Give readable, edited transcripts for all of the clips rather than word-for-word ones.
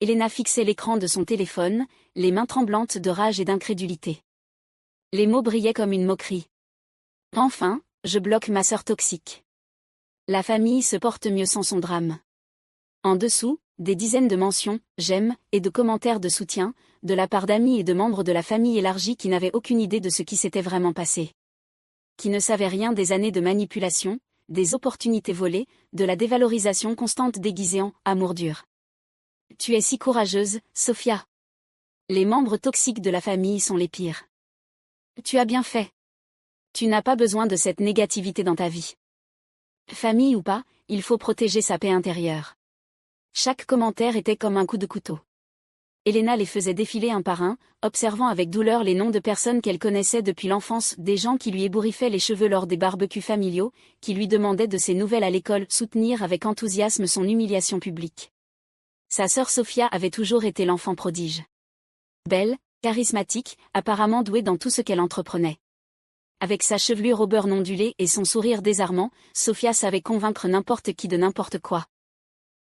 Elena fixait l'écran de son téléphone, les mains tremblantes de rage et d'incrédulité. Les mots brillaient comme une moquerie. Enfin, je bloque ma sœur toxique. La famille se porte mieux sans son drame. En dessous, des dizaines de mentions, j'aime, et de commentaires de soutien, de la part d'amis et de membres de la famille élargie qui n'avaient aucune idée de ce qui s'était vraiment passé. Qui ne savaient rien des années de manipulation, des opportunités volées, de la dévalorisation constante déguisée en « amour dur ». Tu es si courageuse, Sophia. Les membres toxiques de la famille sont les pires. Tu as bien fait. Tu n'as pas besoin de cette négativité dans ta vie. Famille ou pas, il faut protéger sa paix intérieure. Chaque commentaire était comme un coup de couteau. Elena les faisait défiler un par un, observant avec douleur les noms de personnes qu'elle connaissait depuis l'enfance, des gens qui lui ébouriffaient les cheveux lors des barbecues familiaux, qui lui demandaient de ses nouvelles à l'école, soutenir avec enthousiasme son humiliation publique. Sa sœur Sophia avait toujours été l'enfant prodige. Belle, charismatique, apparemment douée dans tout ce qu'elle entreprenait. Avec sa chevelure au beurre ondulée et son sourire désarmant, Sophia savait convaincre n'importe qui de n'importe quoi.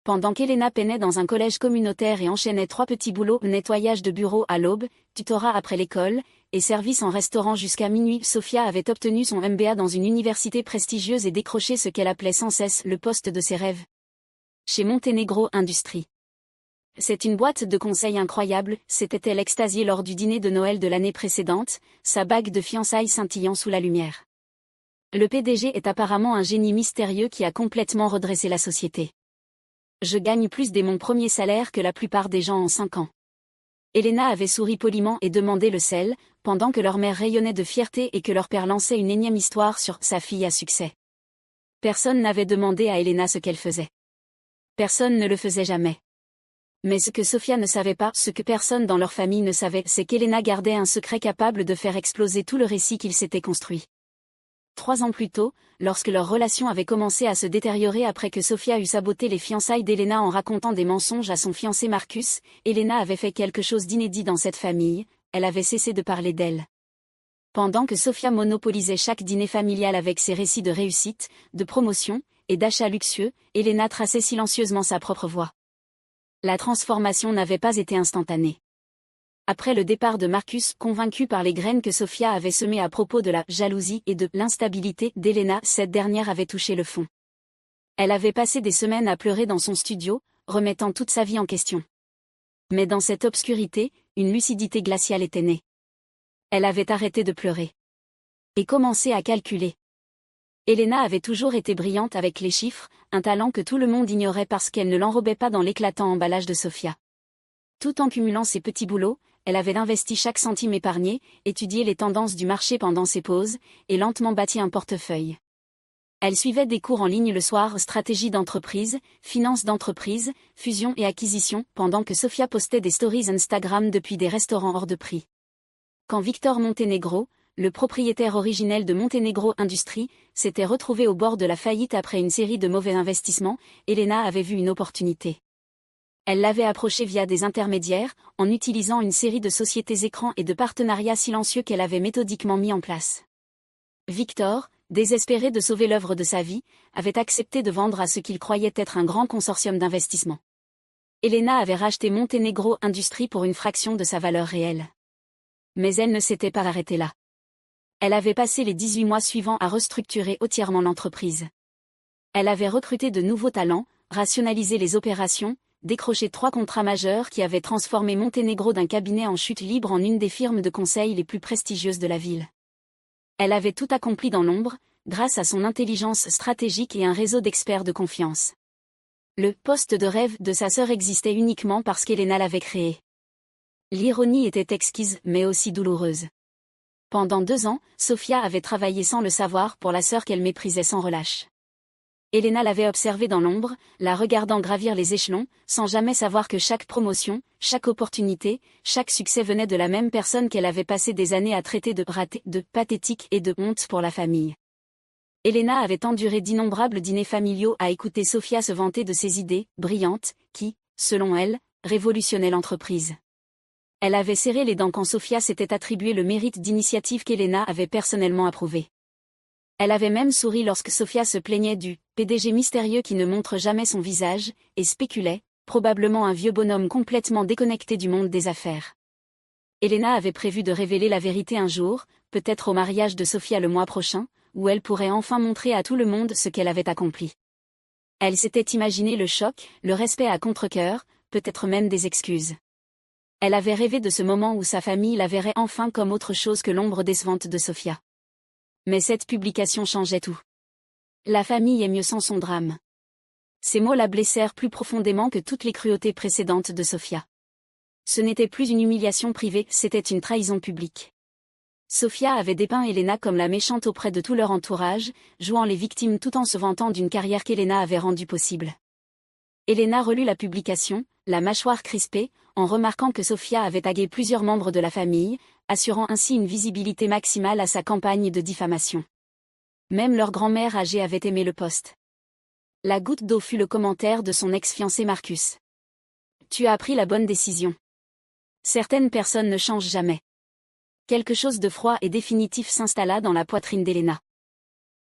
Pendant qu'Elena peinait dans un collège communautaire et enchaînait 3 petits boulots, nettoyage de bureau à l'aube, tutorat après l'école, et service en restaurant jusqu'à minuit, Sophia avait obtenu son MBA dans une université prestigieuse et décroché ce qu'elle appelait sans cesse le poste de ses rêves. Chez Montenegro Industries. C'est une boîte de conseil incroyable, s'était-elle extasiée lors du dîner de Noël de l'année précédente, sa bague de fiançailles scintillant sous la lumière. Le PDG est apparemment un génie mystérieux qui a complètement redressé la société. Je gagne plus dès mon premier salaire que la plupart des gens en 5 ans. Elena avait souri poliment et demandé le sel, pendant que leur mère rayonnait de fierté et que leur père lançait une énième histoire sur sa fille à succès. Personne n'avait demandé à Elena ce qu'elle faisait. Personne ne le faisait jamais. Mais ce que Sophia ne savait pas, ce que personne dans leur famille ne savait, c'est qu'Elena gardait un secret capable de faire exploser tout le récit qu'il s'était construit. 3 ans plus tôt, lorsque leur relation avait commencé à se détériorer après que Sophia eut saboté les fiançailles d'Elena en racontant des mensonges à son fiancé Marcus, Elena avait fait quelque chose d'inédit dans cette famille, elle avait cessé de parler d'elle. Pendant que Sophia monopolisait chaque dîner familial avec ses récits de réussite, de promotion, et d'achats luxueux, Elena traçait silencieusement sa propre voie. La transformation n'avait pas été instantanée. Après le départ de Marcus, convaincu par les graines que Sophia avait semées à propos de la jalousie et de l'instabilité d'Elena, cette dernière avait touché le fond. Elle avait passé des semaines à pleurer dans son studio, remettant toute sa vie en question. Mais dans cette obscurité, une lucidité glaciale était née. Elle avait arrêté de pleurer. Et commencé à calculer. Elena avait toujours été brillante avec les chiffres, un talent que tout le monde ignorait parce qu'elle ne l'enrobait pas dans l'éclatant emballage de Sophia. Tout en cumulant ses petits boulots, elle avait investi chaque centime épargné, étudié les tendances du marché pendant ses pauses, et lentement bâti un portefeuille. Elle suivait des cours en ligne le soir, stratégie d'entreprise, finance d'entreprise, fusion et acquisition, pendant que Sophia postait des stories Instagram depuis des restaurants hors de prix. Quand Victor Montenegro, le propriétaire originel de Montenegro Industries, s'était retrouvé au bord de la faillite après une série de mauvais investissements, Elena avait vu une opportunité. Elle l'avait approché via des intermédiaires, en utilisant une série de sociétés écrans et de partenariats silencieux qu'elle avait méthodiquement mis en place. Victor, désespéré de sauver l'œuvre de sa vie, avait accepté de vendre à ce qu'il croyait être un grand consortium d'investissement. Elena avait racheté Montenegro Industries pour une fraction de sa valeur réelle. Mais elle ne s'était pas arrêtée là. Elle avait passé les 18 mois suivants à restructurer entièrement l'entreprise. Elle avait recruté de nouveaux talents, rationalisé les opérations, décroché 3 contrats majeurs qui avaient transformé Montenegro d'un cabinet en chute libre en une des firmes de conseil les plus prestigieuses de la ville. Elle avait tout accompli dans l'ombre, grâce à son intelligence stratégique et un réseau d'experts de confiance. Le poste de rêve de sa sœur existait uniquement parce qu'Elena l'avait créé. L'ironie était exquise mais aussi douloureuse. Pendant 2 ans, Sophia avait travaillé sans le savoir pour la sœur qu'elle méprisait sans relâche. Elena l'avait observée dans l'ombre, la regardant gravir les échelons, sans jamais savoir que chaque promotion, chaque opportunité, chaque succès venait de la même personne qu'elle avait passé des années à traiter de raté, de pathétique et de honte pour la famille. Elena avait enduré d'innombrables dîners familiaux à écouter Sophia se vanter de ses idées, brillantes, qui, selon elle, révolutionnaient l'entreprise. Elle avait serré les dents quand Sophia s'était attribué le mérite d'initiative qu'Elena avait personnellement approuvé. Elle avait même souri lorsque Sophia se plaignait du PDG mystérieux qui ne montre jamais son visage, et spéculait, probablement un vieux bonhomme complètement déconnecté du monde des affaires. Elena avait prévu de révéler la vérité un jour, peut-être au mariage de Sofia le mois prochain, où elle pourrait enfin montrer à tout le monde ce qu'elle avait accompli. Elle s'était imaginé le choc, le respect à contre-cœur, peut-être même des excuses. Elle avait rêvé de ce moment où sa famille la verrait enfin comme autre chose que l'ombre décevante de Sofia. Mais cette publication changeait tout. La famille est mieux sans son drame. Ces mots la blessèrent plus profondément que toutes les cruautés précédentes de Sofia. Ce n'était plus une humiliation privée, c'était une trahison publique. Sofia avait dépeint Elena comme la méchante auprès de tout leur entourage, jouant les victimes tout en se vantant d'une carrière qu'Elena avait rendue possible. Elena relut la publication, la mâchoire crispée, en remarquant que Sofia avait tagué plusieurs membres de la famille, assurant ainsi une visibilité maximale à sa campagne de diffamation. Même leur grand-mère âgée avait aimé le post. La goutte d'eau fut le commentaire de son ex-fiancé Marcus. « Tu as pris la bonne décision. Certaines personnes ne changent jamais. » Quelque chose de froid et définitif s'installa dans la poitrine d'Elena.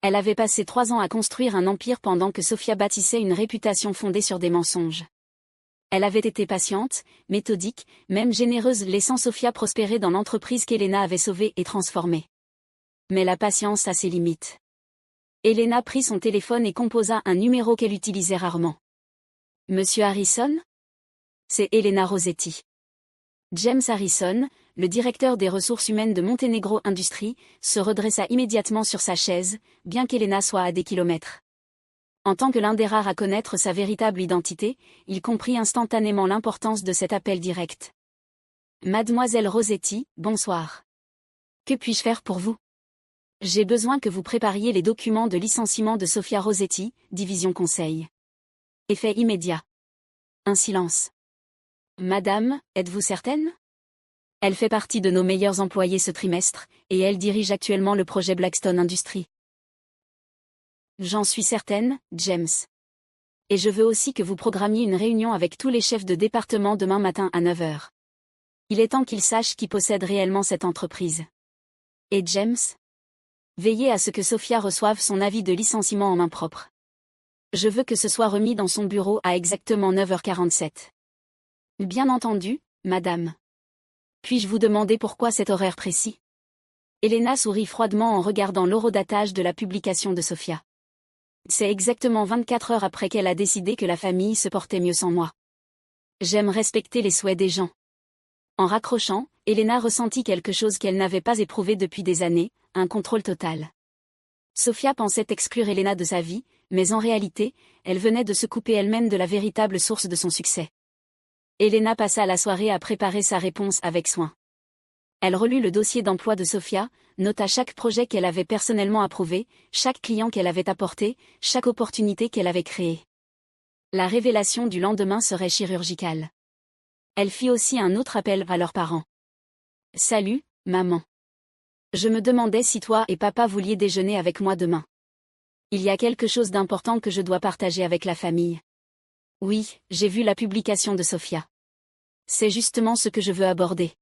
Elle avait passé 3 ans à construire un empire pendant que Sofia bâtissait une réputation fondée sur des mensonges. Elle avait été patiente, méthodique, même généreuse, laissant Sofia prospérer dans l'entreprise qu'Elena avait sauvée et transformée. Mais la patience a ses limites. Elena prit son téléphone et composa un numéro qu'elle utilisait rarement. « Monsieur Harrison ?» C'est Elena Rossetti. James Harrison, le directeur des ressources humaines de Montenegro Industries, se redressa immédiatement sur sa chaise, bien qu'Elena soit à des kilomètres. En tant que l'un des rares à connaître sa véritable identité, il comprit instantanément l'importance de cet appel direct. « Mademoiselle Rossetti, bonsoir. Que puis-je faire pour vous ? J'ai besoin que vous prépariez les documents de licenciement de Sofia Rossetti, division conseil. » Effet immédiat. Un silence. « Madame, êtes-vous certaine ? Elle fait partie de nos meilleurs employés ce trimestre, et elle dirige actuellement le projet Blackstone Industries. » J'en suis certaine, James. Et je veux aussi que vous programmiez une réunion avec tous les chefs de département demain matin à 9 h. Il est temps qu'ils sachent qui possède réellement cette entreprise. Et James ? Veillez à ce que Sofia reçoive son avis de licenciement en main propre. Je veux que ce soit remis dans son bureau à exactement 9h47. Bien entendu, madame. Puis-je vous demander pourquoi cet horaire précis ? Elena sourit froidement en regardant l'horodatage de la publication de Sofia. C'est exactement 24 heures après qu'elle a décidé que la famille se portait mieux sans moi. J'aime respecter les souhaits des gens. En raccrochant, Elena ressentit quelque chose qu'elle n'avait pas éprouvé depuis des années, un contrôle total. Sofia pensait exclure Elena de sa vie, mais en réalité, elle venait de se couper elle-même de la véritable source de son succès. Elena passa la soirée à préparer sa réponse avec soin. Elle relut le dossier d'emploi de Sofia, nota chaque projet qu'elle avait personnellement approuvé, chaque client qu'elle avait apporté, chaque opportunité qu'elle avait créée. La révélation du lendemain serait chirurgicale. Elle fit aussi un autre appel à leurs parents. « Salut, maman. Je me demandais si toi et papa vouliez déjeuner avec moi demain. Il y a quelque chose d'important que je dois partager avec la famille. Oui, j'ai vu la publication de Sofia. C'est justement ce que je veux aborder. »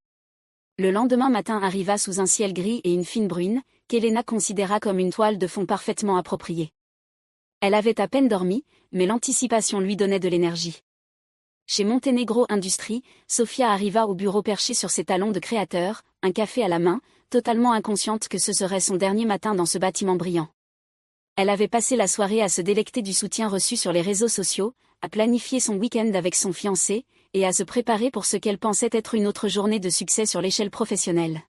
Le lendemain matin arriva sous un ciel gris et une fine bruine, qu'Elena considéra comme une toile de fond parfaitement appropriée. Elle avait à peine dormi, mais l'anticipation lui donnait de l'énergie. Chez Montenegro Industries, Sofia arriva au bureau perché sur ses talons de créateur, un café à la main, totalement inconsciente que ce serait son dernier matin dans ce bâtiment brillant. Elle avait passé la soirée à se délecter du soutien reçu sur les réseaux sociaux, à planifier son week-end avec son fiancé, et à se préparer pour ce qu'elle pensait être une autre journée de succès sur l'échelle professionnelle.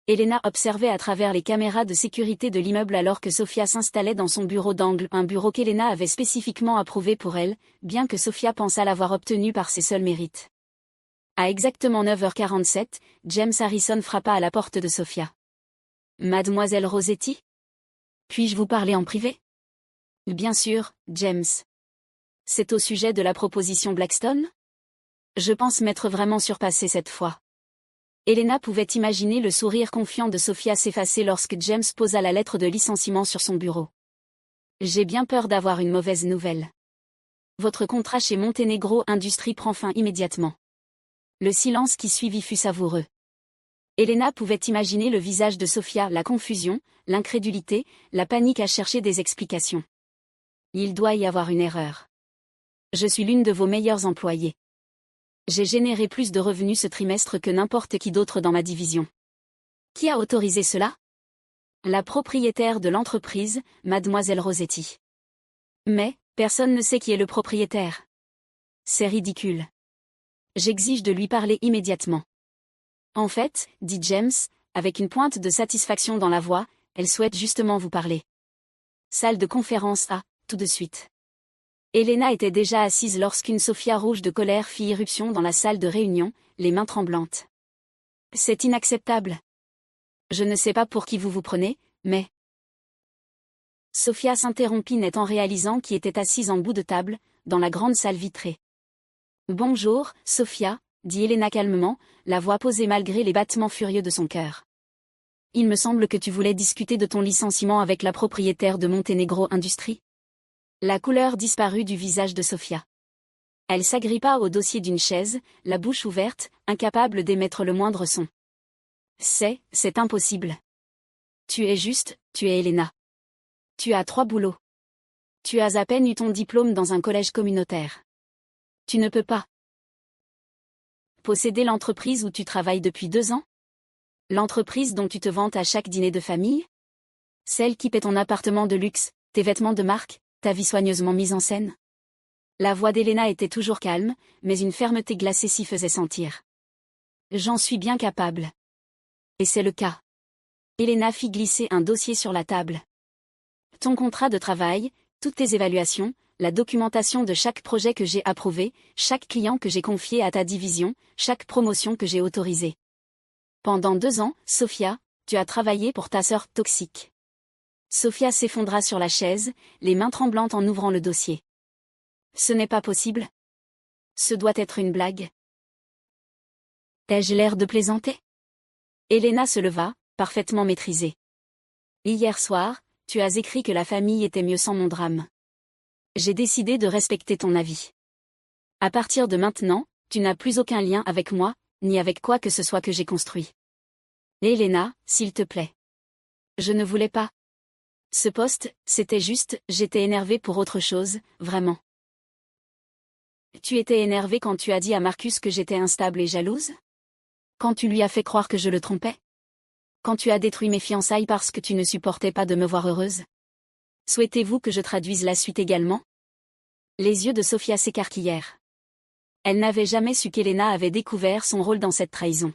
Elena observait à travers les caméras de sécurité de l'immeuble alors que Sofia s'installait dans son bureau d'angle, un bureau qu'Elena avait spécifiquement approuvé pour elle, bien que Sofia pensât l'avoir obtenu par ses seuls mérites. À exactement 9h47, James Harrison frappa à la porte de Sofia. « Mademoiselle Rossetti ? Puis-je vous parler en privé ? » « Bien sûr, James. C'est au sujet de la proposition Blackstone ? Je pense m'être vraiment surpassée cette fois. » Elena pouvait imaginer le sourire confiant de Sofia s'effacer lorsque James posa la lettre de licenciement sur son bureau. « J'ai bien peur d'avoir une mauvaise nouvelle. Votre contrat chez Montenegro Industries prend fin immédiatement. » Le silence qui suivit fut savoureux. Elena pouvait imaginer le visage de Sofia, la confusion, l'incrédulité, la panique à chercher des explications. Il doit y avoir une erreur. Je suis l'une de vos meilleures employées. J'ai généré plus de revenus ce trimestre que n'importe qui d'autre dans ma division. Qui a autorisé cela? La propriétaire de l'entreprise, Mademoiselle Rossetti. Mais, personne ne sait qui est le propriétaire. C'est ridicule. J'exige de lui parler immédiatement. En fait, dit James, avec une pointe de satisfaction dans la voix, elle souhaite justement vous parler. Salle de conférence A, tout de suite. Elena était déjà assise lorsqu'une Sophia rouge de colère fit irruption dans la salle de réunion, les mains tremblantes. C'est inacceptable. Je ne sais pas pour qui vous vous prenez, mais... Sophia s'interrompit net en réalisant qui était assise en bout de table, dans la grande salle vitrée. Bonjour, Sophia, dit Elena calmement, la voix posée malgré les battements furieux de son cœur. Il me semble que tu voulais discuter de ton licenciement avec la propriétaire de Montenegro Industries. La couleur disparut du visage de Sophia. Elle s'agrippa au dossier d'une chaise, la bouche ouverte, incapable d'émettre le moindre son. C'est impossible. Tu es juste, tu es Elena. Tu as 3 boulots. Tu as à peine eu ton diplôme dans un collège communautaire. Tu ne peux pas posséder l'entreprise où tu travailles depuis 2 ans? L'entreprise dont tu te vantes à chaque dîner de famille? Celle qui paie ton appartement de luxe, tes vêtements de marque, ta vie soigneusement mise en scène? La voix d'Elena était toujours calme, mais une fermeté glacée s'y faisait sentir. J'en suis bien capable. Et c'est le cas. Elena fit glisser un dossier sur la table. Ton contrat de travail, toutes tes évaluations, la documentation de chaque projet que j'ai approuvé, chaque client que j'ai confié à ta division, chaque promotion que j'ai autorisée. Pendant 2 ans, Sophia, tu as travaillé pour ta sœur toxique. Sophia s'effondra sur la chaise, les mains tremblantes en ouvrant le dossier. Ce n'est pas possible. Ce doit être une blague. Ai-je l'air de plaisanter? Elena se leva, parfaitement maîtrisée. Hier soir, tu as écrit que la famille était mieux sans mon drame. J'ai décidé de respecter ton avis. À partir de maintenant, tu n'as plus aucun lien avec moi, ni avec quoi que ce soit que j'ai construit. Elena, s'il te plaît. Je ne voulais pas. Ce poste, c'était juste, j'étais énervée pour autre chose, vraiment. Tu étais énervée quand tu as dit à Marcus que j'étais instable et jalouse? Quand tu lui as fait croire que je le trompais? Quand tu as détruit mes fiançailles parce que tu ne supportais pas de me voir heureuse? Souhaitez-vous que je traduise la suite également? Les yeux de Sophia s'écarquillèrent. Elle n'avait jamais su qu'Elena avait découvert son rôle dans cette trahison.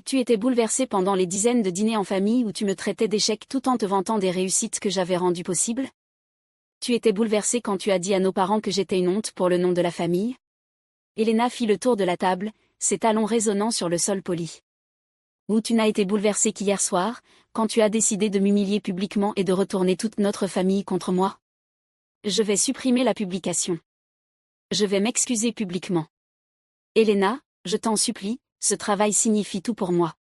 Tu étais bouleversée pendant les dizaines de dîners en famille où tu me traitais d'échec tout en te vantant des réussites que j'avais rendues possibles? Tu étais bouleversée quand tu as dit à nos parents que j'étais une honte pour le nom de la famille? Elena fit le tour de la table, ses talons résonnant sur le sol poli. Ou tu n'as été bouleversée qu'hier soir, quand tu as décidé de m'humilier publiquement et de retourner toute notre famille contre moi? Je vais supprimer la publication. Je vais m'excuser publiquement. Elena, je t'en supplie, ce travail signifie tout pour moi.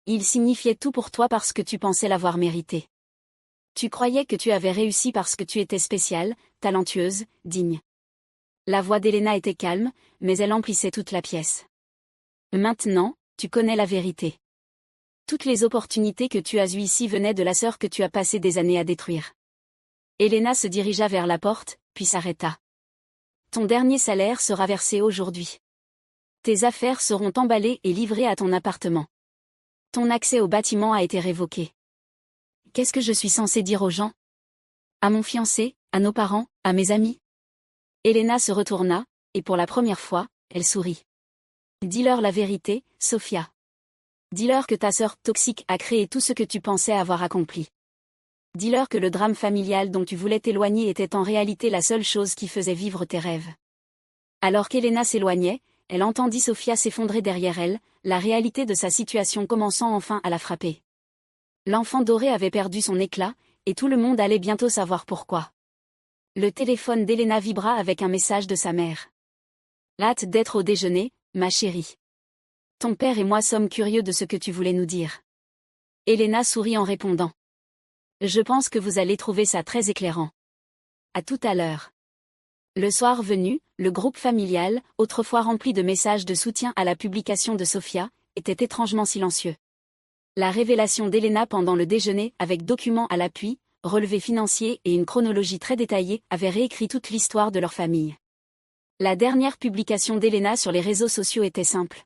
Il signifiait tout pour toi parce que tu pensais l'avoir mérité. Tu croyais que tu avais réussi parce que tu étais spéciale, talentueuse, digne. La voix d'Elena était calme, mais elle emplissait toute la pièce. Maintenant, tu connais la vérité. Toutes les opportunités que tu as eues ici venaient de la sœur que tu as passé des années à détruire. Elena se dirigea vers la porte, puis s'arrêta. Ton dernier salaire sera versé aujourd'hui. Tes affaires seront emballées et livrées à ton appartement. Ton accès au bâtiment a été révoqué. Qu'est-ce que je suis censée dire aux gens? À mon fiancé, à nos parents, à mes amis? Elena se retourna, et pour la première fois, elle sourit. Dis-leur la vérité, Sophia. Dis-leur que ta sœur toxique a créé tout ce que tu pensais avoir accompli. Dis-leur que le drame familial dont tu voulais t'éloigner était en réalité la seule chose qui faisait vivre tes rêves. Alors qu'Elena s'éloignait, elle entendit Sophia s'effondrer derrière elle, la réalité de sa situation commençant enfin à la frapper. L'enfant doré avait perdu son éclat, et tout le monde allait bientôt savoir pourquoi. Le téléphone d'Elena vibra avec un message de sa mère. Hâte d'être au déjeuner, ma chérie. Ton père et moi sommes curieux de ce que tu voulais nous dire. Elena sourit en répondant. Je pense que vous allez trouver ça très éclairant. À tout à l'heure. Le soir venu, le groupe familial, autrefois rempli de messages de soutien à la publication de Sophia, était étrangement silencieux. La révélation d'Elena pendant le déjeuner avec documents à l'appui, relevés financiers et une chronologie très détaillée avait réécrit toute l'histoire de leur famille. La dernière publication d'Elena sur les réseaux sociaux était simple.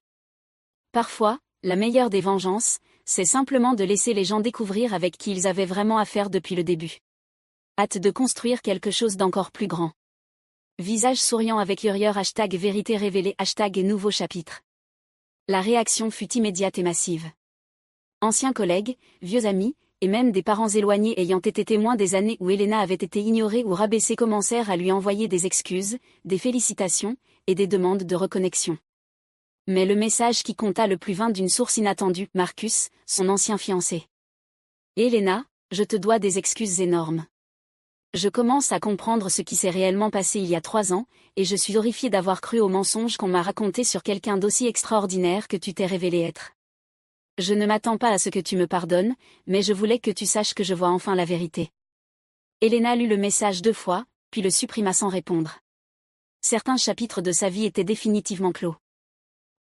Parfois, la meilleure des vengeances, c'est simplement de laisser les gens découvrir avec qui ils avaient vraiment affaire depuis le début. Hâte de construire quelque chose d'encore plus grand. Visage souriant avec hurrieur #vérité révélée #nouveau chapitre. La réaction fut immédiate et massive. Anciens collègues, vieux amis, et même des parents éloignés ayant été témoins des années où Elena avait été ignorée ou rabaissée commencèrent à lui envoyer des excuses, des félicitations, et des demandes de reconnexion. Mais le message qui compta le plus vint d'une source inattendue, Marcus, son ancien fiancé. Elena, je te dois des excuses énormes. Je commence à comprendre ce qui s'est réellement passé il y a 3 ans, et je suis horrifiée d'avoir cru aux mensonges qu'on m'a racontés sur quelqu'un d'aussi extraordinaire que tu t'es révélé être. Je ne m'attends pas à ce que tu me pardonnes, mais je voulais que tu saches que je vois enfin la vérité. Elena lut le message 2 fois, puis le supprima sans répondre. Certains chapitres de sa vie étaient définitivement clos.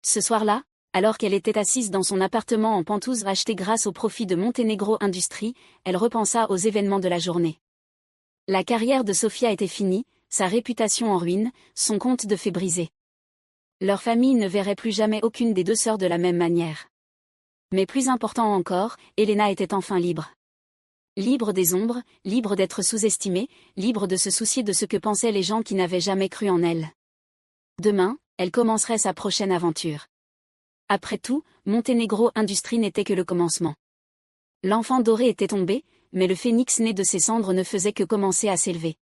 Ce soir-là, alors qu'elle était assise dans son appartement en penthouse acheté grâce au profit de Montenegro Industries, elle repensa aux événements de la journée. La carrière de Sofia était finie, sa réputation en ruine, son conte de fées brisé. Leur famille ne verrait plus jamais aucune des 2 sœurs de la même manière. Mais plus important encore, Elena était enfin libre. Libre des ombres, libre d'être sous-estimée, libre de se soucier de ce que pensaient les gens qui n'avaient jamais cru en elle. Demain, elle commencerait sa prochaine aventure. Après tout, Montenegro Industries n'était que le commencement. L'enfant doré était tombé, mais le phénix né de ses cendres ne faisait que commencer à s'élever.